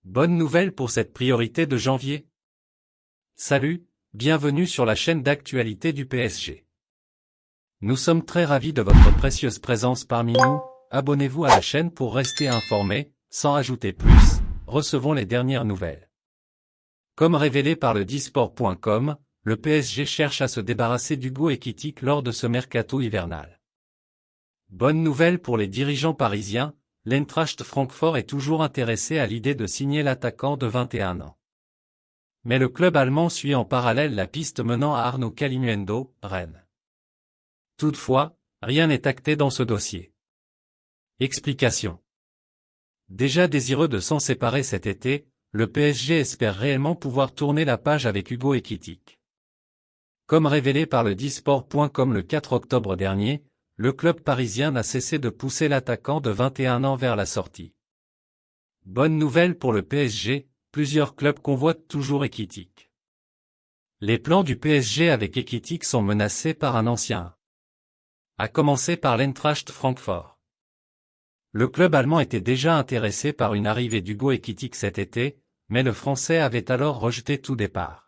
Bonne nouvelle pour cette priorité de janvier. Salut, bienvenue sur la chaîne d'actualité du PSG. Nous sommes très ravis de votre précieuse présence parmi nous. Abonnez-vous à la chaîne pour rester informé, sans ajouter plus, recevons les dernières nouvelles. Comme révélé par le disport.com, le PSG cherche à se débarrasser d'Hugo Ekitike lors de ce mercato hivernal. Bonne nouvelle pour les dirigeants parisiens, l'Eintracht Francfort est toujours intéressé à l'idée de signer l'attaquant de 21 ans. Mais le club allemand suit en parallèle la piste menant à Arnaud Kalimuendo, Rennes. Toutefois, rien n'est acté dans ce dossier. Explication. Déjà désireux de s'en séparer cet été, le PSG espère réellement pouvoir tourner la page avec Hugo Ekitike. Comme révélé par le disport.com le 4 octobre dernier, le club parisien n'a cessé de pousser l'attaquant de 21 ans vers la sortie. Bonne nouvelle pour le PSG, plusieurs clubs convoitent toujours Ekitike. Les plans du PSG avec Ekitike sont menacés par un ancien. À commencer par l'Eintracht Francfort. Le club allemand était déjà intéressé par une arrivée d'Hugo Ekitike cet été, mais le Français avait alors rejeté tout départ.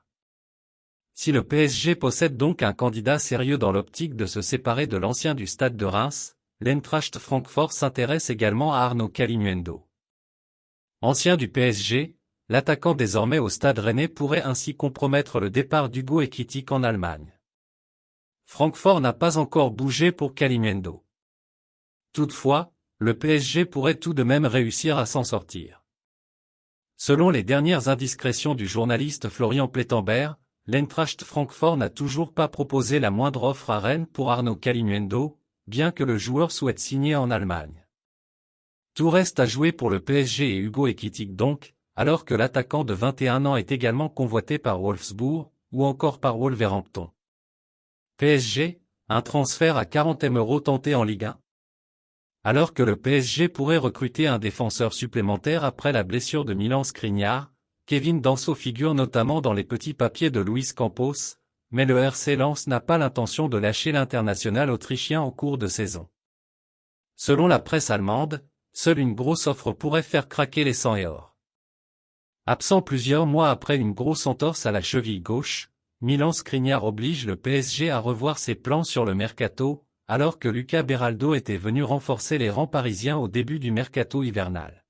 Si le PSG possède donc un candidat sérieux dans l'optique de se séparer de l'ancien du stade de Reims, l'Eintracht Francfort s'intéresse également à Arnaud Kalimuendo. Ancien du PSG, l'attaquant désormais au stade rennais pourrait ainsi compromettre le départ d'Hugo Ekitike en Allemagne. Francfort n'a pas encore bougé pour Kalimuendo. Toutefois, le PSG pourrait tout de même réussir à s'en sortir. Selon les dernières indiscrétions du journaliste Florian Plettenberg, l'Eintracht Francfort n'a toujours pas proposé la moindre offre à Rennes pour Arnaud Kalimuendo, bien que le joueur souhaite signer en Allemagne. Tout reste à jouer pour le PSG et Hugo Ekitike donc, alors que l'attaquant de 21 ans est également convoité par Wolfsburg, ou encore par Wolverhampton. PSG, un transfert à 40 millions € tenté en Ligue 1. Alors que le PSG pourrait recruter un défenseur supplémentaire après la blessure de Milan Skriniar, Kevin Danso figure notamment dans les petits papiers de Luis Campos, mais le RC Lens n'a pas l'intention de lâcher l'international autrichien en cours de saison. Selon la presse allemande, seule une grosse offre pourrait faire craquer les 100 et or. Absent plusieurs mois après une grosse entorse à la cheville gauche, Milan Skriniar oblige le PSG à revoir ses plans sur le mercato, alors que Luca Beraldo était venu renforcer les rangs parisiens au début du mercato hivernal.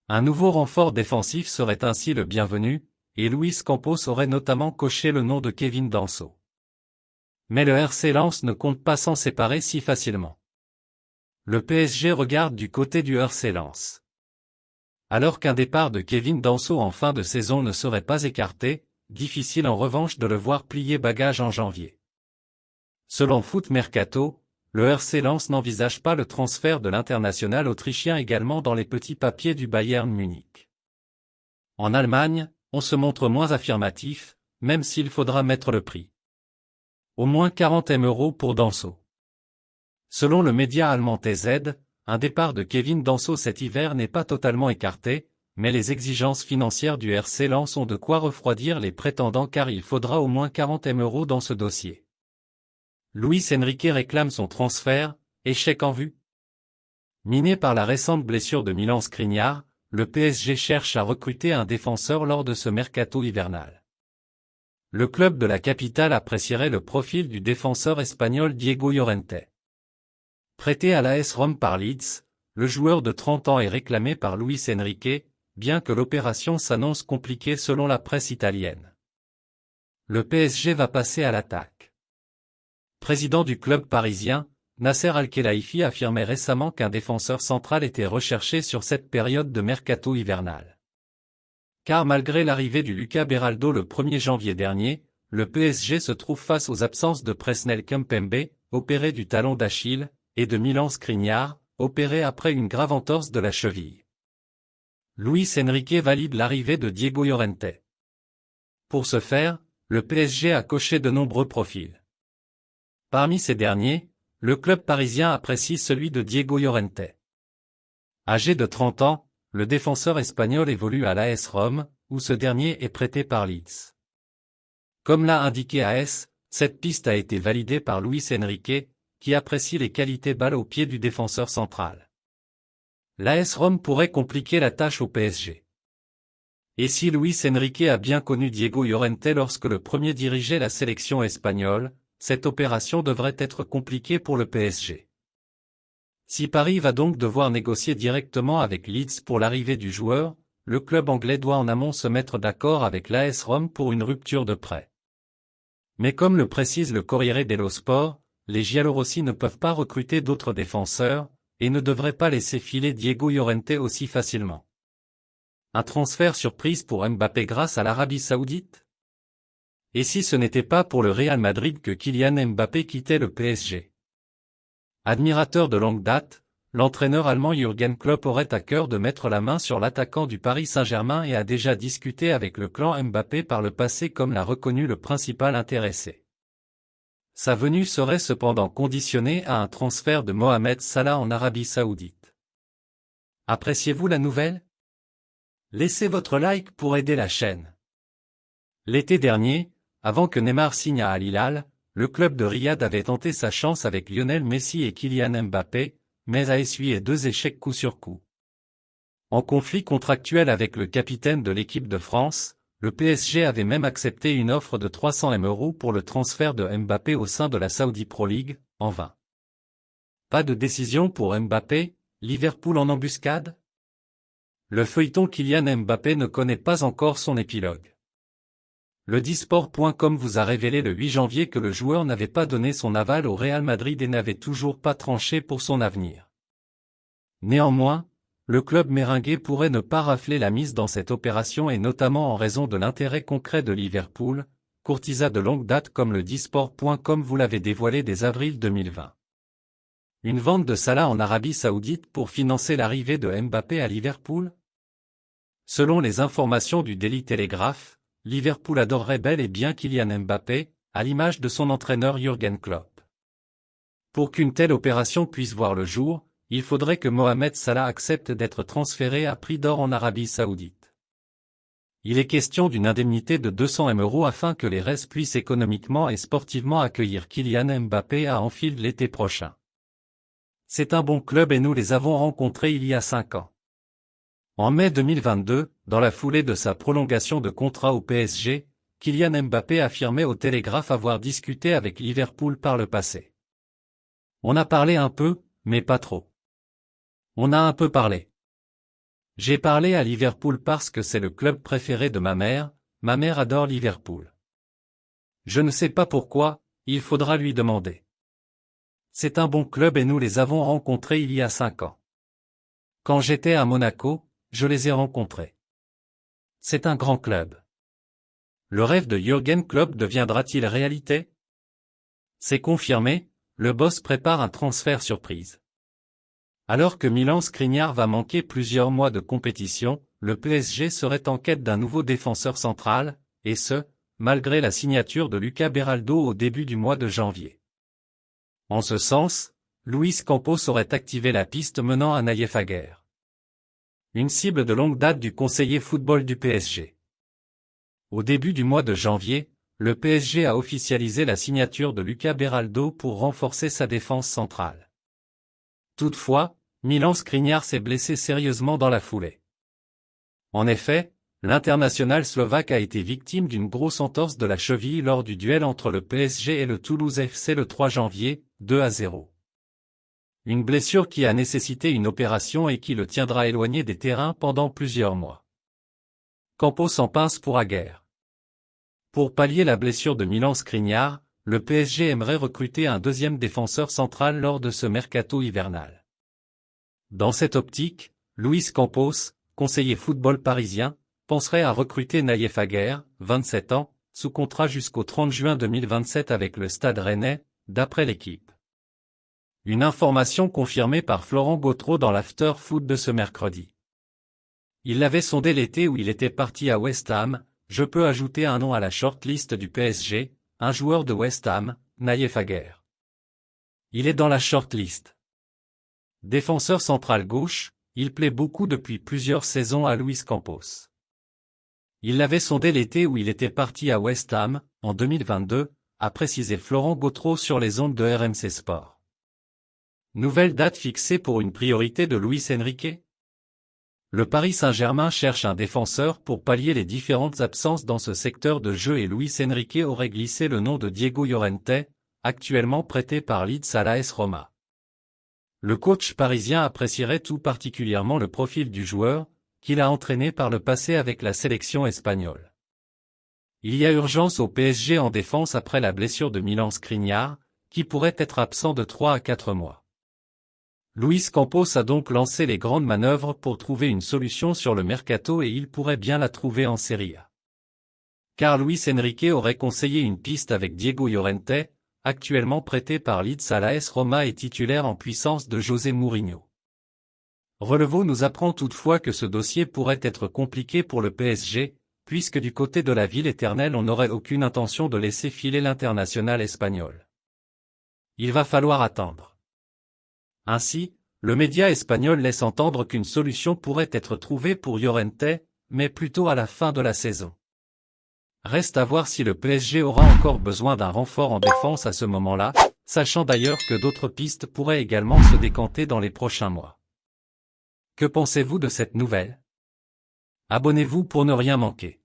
Un nouveau renfort défensif serait ainsi le bienvenu, et Luis Campos aurait notamment coché le nom de Kevin Danso. Mais le RC Lens ne compte pas s'en séparer si facilement. Le PSG regarde du côté du RC Lens. Alors qu'un départ de Kevin Danso en fin de saison ne serait pas écarté, difficile en revanche de le voir plier bagage en janvier. Selon Foot Mercato, le RC Lens n'envisage pas le transfert de l'international autrichien également dans les petits papiers du Bayern Munich. En Allemagne, on se montre moins affirmatif, même s'il faudra mettre le prix. Au moins 40 millions € pour Danso. Selon le média allemand TZ, un départ de Kevin Danso cet hiver n'est pas totalement écarté, mais les exigences financières du RC Lens ont de quoi refroidir les prétendants car il faudra au moins 40 millions € dans ce dossier. Luis Enrique réclame son transfert, échec en vue. Miné par la récente blessure de Milan Skriniar, le PSG cherche à recruter un défenseur lors de ce mercato hivernal. Le club de la capitale apprécierait le profil du défenseur espagnol Diego Llorente. Prêté à l'AS Rome par Leeds, le joueur de 30 ans est réclamé par Luis Enrique, bien que l'opération s'annonce compliquée selon la presse italienne. Le PSG va passer à l'attaque. Président du club parisien, Nasser Al-Khelaifi affirmait récemment qu'un défenseur central était recherché sur cette période de mercato hivernal. Car malgré l'arrivée du Luca Beraldo le 1er janvier dernier, le PSG se trouve face aux absences de Presnel Kimpembe, opéré du talon d'Achille, et de Milan Skriniar, opéré après une grave entorse de la cheville. Luis Enrique valide l'arrivée de Diego Llorente. Pour ce faire, le PSG a coché de nombreux profils. Parmi ces derniers, le club parisien apprécie celui de Diego Llorente. Âgé de 30 ans, le défenseur espagnol évolue à l'AS Rome, où ce dernier est prêté par Leeds. Comme l'a indiqué AS, cette piste a été validée par Luis Enrique, qui apprécie les qualités balle au pied du défenseur central. L'AS Rome pourrait compliquer la tâche au PSG. Et si Luis Enrique a bien connu Diego Llorente lorsque le premier dirigeait la sélection espagnole, cette opération devrait être compliquée pour le PSG. Si Paris va donc devoir négocier directement avec Leeds pour l'arrivée du joueur, le club anglais doit en amont se mettre d'accord avec l'AS Rome pour une rupture de prêt. Mais comme le précise le Corriere dello Sport, les giallorossi ne peuvent pas recruter d'autres défenseurs, et ne devraient pas laisser filer Diego Llorente aussi facilement. Un transfert surprise pour Mbappé grâce à l'Arabie Saoudite? Et si ce n'était pas pour le Real Madrid que Kylian Mbappé quittait le PSG? Admirateur de longue date, l'entraîneur allemand Jürgen Klopp aurait à cœur de mettre la main sur l'attaquant du Paris Saint-Germain et a déjà discuté avec le clan Mbappé par le passé comme l'a reconnu le principal intéressé. Sa venue serait cependant conditionnée à un transfert de Mohamed Salah en Arabie Saoudite. Appréciez-vous la nouvelle? Laissez votre like pour aider la chaîne. L'été dernier, avant que Neymar signe à Al Hilal, le club de Riyad avait tenté sa chance avec Lionel Messi et Kylian Mbappé, mais a essuyé 2 échecs coup sur coup. En conflit contractuel avec le capitaine de l'équipe de France, le PSG avait même accepté une offre de 300 000 € pour le transfert de Mbappé au sein de la Saudi Pro League, en vain. Pas de décision pour Mbappé, Liverpool en embuscade? Le feuilleton Kylian Mbappé ne connaît pas encore son épilogue. Le Disport.com vous a révélé le 8 janvier que le joueur n'avait pas donné son aval au Real Madrid et n'avait toujours pas tranché pour son avenir. Néanmoins, le club méringué pourrait ne pas rafler la mise dans cette opération et notamment en raison de l'intérêt concret de Liverpool, courtisan de longue date comme le Disport.com vous l'avait dévoilé dès avril 2020. Une vente de Salah en Arabie Saoudite pour financer l'arrivée de Mbappé à Liverpool? Selon les informations du Daily Telegraph, Liverpool adorerait bel et bien Kylian Mbappé, à l'image de son entraîneur Jürgen Klopp. Pour qu'une telle opération puisse voir le jour, il faudrait que Mohamed Salah accepte d'être transféré à prix d'or en Arabie Saoudite. Il est question d'une indemnité de 200 000 € afin que les Reds puissent économiquement et sportivement accueillir Kylian Mbappé à Anfield l'été prochain. C'est un bon club et nous les avons rencontrés il y a 5 ans. En mai 2022, dans la foulée de sa prolongation de contrat au PSG, Kylian Mbappé affirmait au Télégraphe avoir discuté avec Liverpool par le passé. On a parlé un peu, mais pas trop. On a un peu parlé. J'ai parlé à Liverpool parce que c'est le club préféré de ma mère adore Liverpool. Je ne sais pas pourquoi, il faudra lui demander. C'est un bon club et nous les avons rencontrés il y a 5 ans. Quand j'étais à Monaco, je les ai rencontrés. C'est un grand club. Le rêve de Jürgen Klopp deviendra-t-il réalité? C'est confirmé, le boss prépare un transfert surprise. Alors que Milan Skriniar va manquer plusieurs mois de compétition, le PSG serait en quête d'un nouveau défenseur central, et ce, malgré la signature de Lucas Beraldo au début du mois de janvier. En ce sens, Luis Campos aurait activé la piste menant à Naïef Aguerd. Une cible de longue date du conseiller football du PSG. Au début du mois de janvier, le PSG a officialisé la signature de Lucas Beraldo pour renforcer sa défense centrale. Toutefois, Milan Skriniar s'est blessé sérieusement dans la foulée. En effet, l'international slovaque a été victime d'une grosse entorse de la cheville lors du duel entre le PSG et le Toulouse FC le 3 janvier, 2-0. Une blessure qui a nécessité une opération et qui le tiendra éloigné des terrains pendant plusieurs mois. Campos en pince pour Aguerd. Pour pallier la blessure de Milan Skriniar, le PSG aimerait recruter un deuxième défenseur central lors de ce mercato hivernal. Dans cette optique, Luis Campos, conseiller football parisien, penserait à recruter Naïef Aguerd, 27 ans, sous contrat jusqu'au 30 juin 2027 avec le Stade Rennais, d'après l'équipe. Une information confirmée par Florent Gautreau dans l'After Foot de ce mercredi. Il l'avait sondé l'été où il était parti à West Ham. Je peux ajouter un nom à la shortlist du PSG, un joueur de West Ham, Naïef Aguerd. Il est dans la shortlist. Défenseur central gauche, il plaît beaucoup depuis plusieurs saisons à Luis Campos. Il l'avait sondé l'été où il était parti à West Ham, en 2022, a précisé Florent Gautreau sur les ondes de RMC Sport. Nouvelle date fixée pour une priorité de Luis Enrique? Le Paris Saint-Germain cherche un défenseur pour pallier les différentes absences dans ce secteur de jeu et Luis Enrique aurait glissé le nom de Diego Llorente, actuellement prêté par Leeds à l'AS Roma. Le coach parisien apprécierait tout particulièrement le profil du joueur, qu'il a entraîné par le passé avec la sélection espagnole. Il y a urgence au PSG en défense après la blessure de Milan Skriniar, qui pourrait être absent de 3 à 4 mois. Luis Campos a donc lancé les grandes manœuvres pour trouver une solution sur le mercato et il pourrait bien la trouver en Serie A. Car Luis Enrique aurait conseillé une piste avec Diego Llorente, actuellement prêté par Leeds à l'AS Roma et titulaire en puissance de José Mourinho. Relevo nous apprend toutefois que ce dossier pourrait être compliqué pour le PSG, puisque du côté de la ville éternelle on n'aurait aucune intention de laisser filer l'international espagnol. Il va falloir attendre. Ainsi, le média espagnol laisse entendre qu'une solution pourrait être trouvée pour Llorente, mais plutôt à la fin de la saison. Reste à voir si le PSG aura encore besoin d'un renfort en défense à ce moment-là, sachant d'ailleurs que d'autres pistes pourraient également se décanter dans les prochains mois. Que pensez-vous de cette nouvelle? Abonnez-vous pour ne rien manquer.